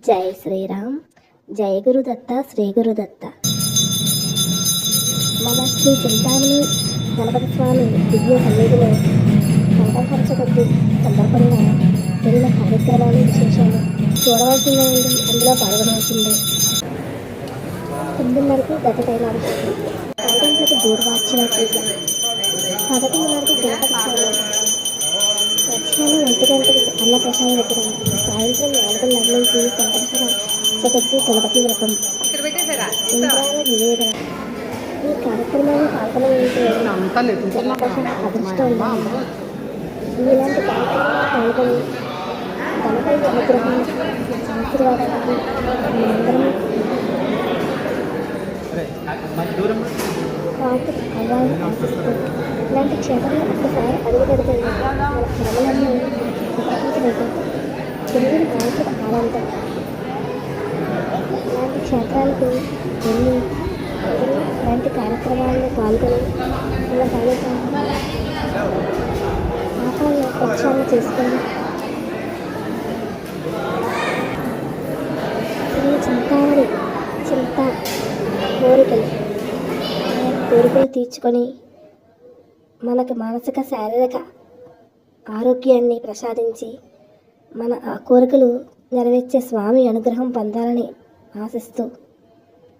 జై శ్రీరామ్. జై గురుదత్త, శ్రీ గురుదత్త. మన శ్రీ చింతామణి గణపతి స్వామి దివ్య సన్నిధిలో సంకల్ప చతుర్థి సందర్భంగా జరిగిన కార్యక్రమాలు విశేషాలు చూడవలసిందే, అందులో పాల్గొనవలసిందే. 9:30కి గత తైలాభిషేకం, 10:00కి దూర్వార్చన పూజ, 11:30కి గణపతి స్వామి, మధ్యాహ్నం 1 గంటకి అన్నప్రసాద వితరణ, సాయంత్రం 4:30 నుంచి సంకల్ప చతుర్థి గణపతి వ్రతం, ఇంద్రాల నివేదన. ఈ కార్యక్రమాన్ని పాల్గొనగలిగితే అదృష్టం ఉండాలి. ఇలాంటి కార్యక్రమాలు పాల్గొని గణపతి అనుగ్రహం ఆశీర్వాదానికి మనందరం పాటు అవ్వాలని ఆశిస్తూ, ఇలాంటి క్షేత్రంలో ఒక్కసారి అడుగు పెడితే మన భ్రమలన్నీ ఉపకరించబోతాయి. తెలుగుని మానసిక ఆనందం. ఇలాంటి క్షేత్రాలకు వెళ్ళి ఇలాంటి కార్యక్రమాల్లో పాల్గొని ఇలా తాలూకా పాపాలను ప్రక్షాళన చేసుకొని శ్రీ చింతామణి కోరికలు తీర్చుకొని మనకు మానసిక శారీరక ఆరోగ్యాన్ని ప్రసాదించి మన కోరికలు నెరవేర్చే స్వామి అనుగ్రహం పొందాలని ఆశిస్తూ